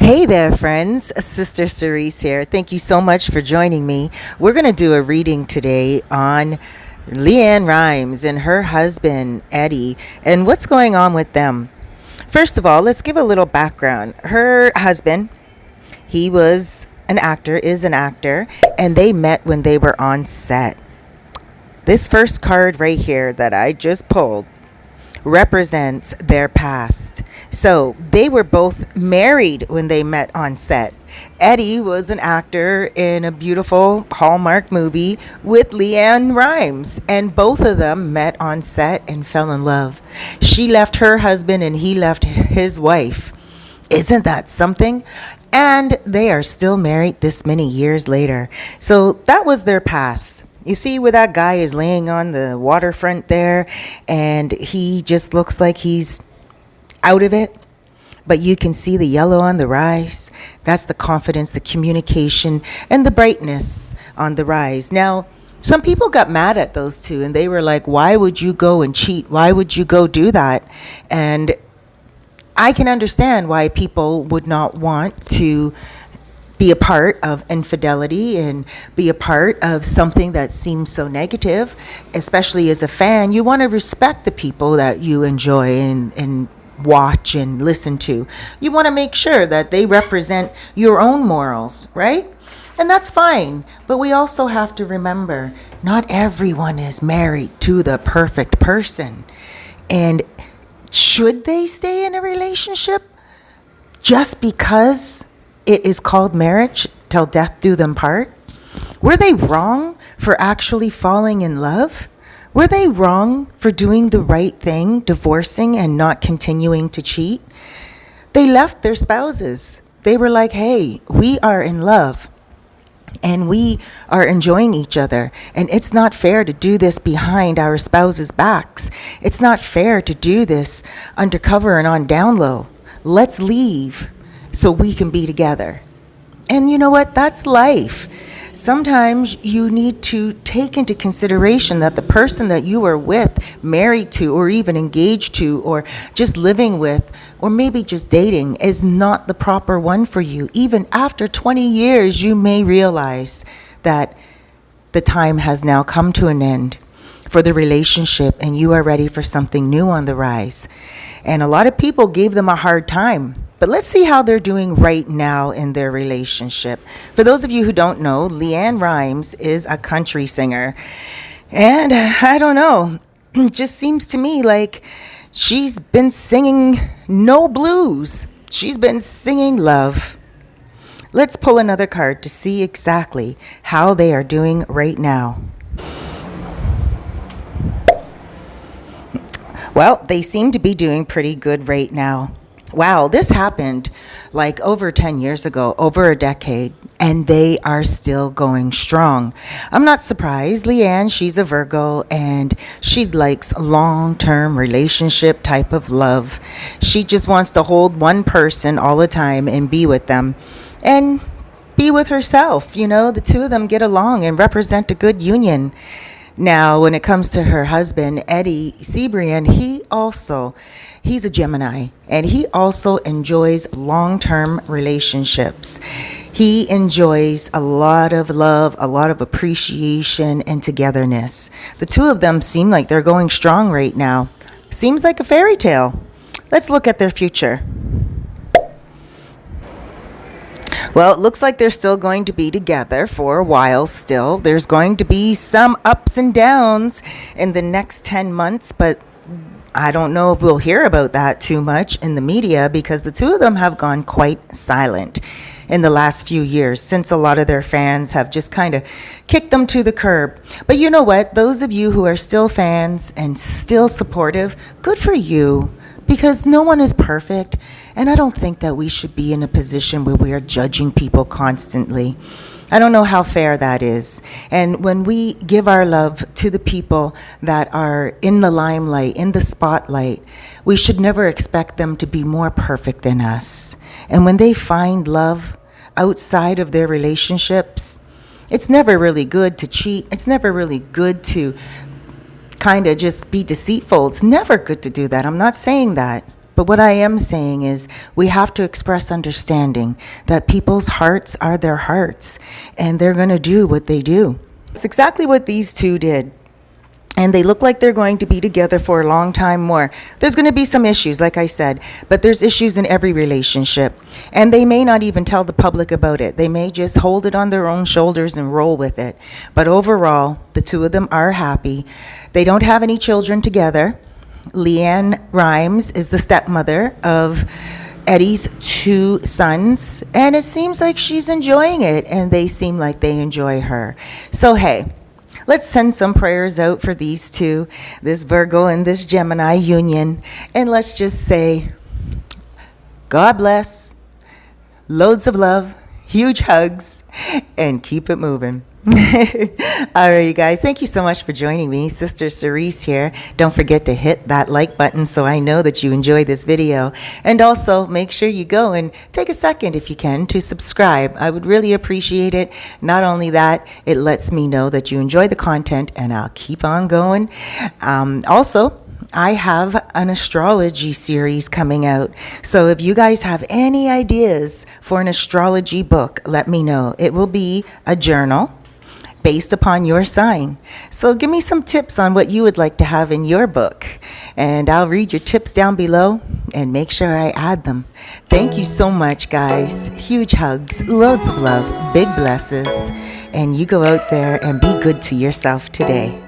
Hey there, friends. Sister Cerise here. Thank you so much for joining me. We're going to do a reading today on Leann Rimes and her husband, Eddy, and what's going on with them. First of all, let's give a little background. Her husband, he was an actor, is an actor, and they met when they were on set. This first card right here that I just pulled represents their past. So they were both married when they met on set. Eddy was an actor in a beautiful Hallmark movie with Leann Rimes, and both of them met on set and fell in love. She left her husband and he left his wife. Isn't that something? And they are still married this many years later. So that was their past. You see where that guy is laying on the waterfront there, and he just looks like he's out of it. But you can see the yellow on the rise. That's the confidence, the communication, and the brightness on the rise. Now, some people got mad at those two, and they were like, why would you go and cheat? Why would you go do that? And I can understand why people would not want to be a part of infidelity and be a part of something that seems so negative. Especially as a fan, you want to respect the people that you enjoy and watch and listen to. You want to make sure that they represent your own morals, right? And that's fine. But we also have to remember, not everyone is married to the perfect person. And should they stay in a relationship just because it is called marriage till death do them part? Were they wrong for actually falling in love? Were they wrong for doing the right thing, divorcing and not continuing to cheat? They left their spouses. They were like, hey, we are in love and we are enjoying each other. And it's not fair to do this behind our spouses' backs. It's not fair to do this undercover and on down low. Let's leave so we can be together. And you know what? That's life. Sometimes you need to take into consideration that the person that you are with, married to, or even engaged to, or just living with, or maybe just dating, is not the proper one for you. Even after 20 years, you may realize that the time has now come to an end for the relationship and you are ready for something new on the rise. And a lot of people gave them a hard time. But let's see how they're doing right now in their relationship. For those of you who don't know, Leann Rimes is a country singer. And I don't know, it just seems to me like she's been singing no blues. She's been singing love. Let's pull another card to see exactly how they are doing right now. Well, they seem to be doing pretty good right now. Wow, this happened like over 10 years ago, over a decade, and they are still going strong. I'm not surprised. Leann, she's a Virgo, and she likes long-term relationship type of love. She just wants to hold one person all the time and be with them and be with herself. You know, the two of them get along and represent a good union. Now, when it comes to her husband, Eddy Cibrian, he's a Gemini, and he also enjoys long-term relationships. He enjoys a lot of love, a lot of appreciation, and togetherness. The two of them seem like they're going strong right now. Seems like a fairy tale. Let's look at their future. Well, it looks like they're still going to be together for a while still. There's going to be some ups and downs in the next 10 months, but I don't know if we'll hear about that too much in the media because the two of them have gone quite silent in the last few years since a lot of their fans have just kind of kicked them to the curb. But you know what? Those of you who are still fans and still supportive, good for you. Because no one is perfect, and I don't think that we should be in a position where we are judging people constantly. I don't know how fair that is. And when we give our love to the people that are in the limelight, in the spotlight, we should never expect them to be more perfect than us. And when they find love outside of their relationships, it's never really good to cheat. It's never really good to kind of just be deceitful. It's never good to do that. I'm not saying that. But what I am saying is we have to express understanding that people's hearts are their hearts and they're going to do what they do. It's exactly what these two did. And they look like they're going to be together for a long time more. There's going to be some issues, like I said, but there's issues in every relationship. And they may not even tell the public about it. They may just hold it on their own shoulders and roll with it. But overall, the two of them are happy. They don't have any children together. Leann Rimes is the stepmother of Eddy's two sons. And it seems like she's enjoying it, and they seem like they enjoy her. So, hey, let's send some prayers out for these two, this Virgo and this Gemini union. And let's just say, God bless, loads of love, huge hugs, and keep it moving. Alrighty, guys. Thank you so much for joining me. Sister Cerise here. Don't forget to hit that like button so I know that you enjoyed this video. And also, make sure you go and take a second, if you can, to subscribe. I would really appreciate it. Not only that, it lets me know that you enjoy the content, and I'll keep on going. Also, I have an astrology series coming out. So if you guys have any ideas for an astrology book, let me know. It will be a journal based upon your sign. So give me some tips on what you would like to have in your book, and I'll read your tips down below and make sure I add them. Thank you so much, guys. Huge hugs, loads of love, big blesses, and you go out there and be good to yourself today.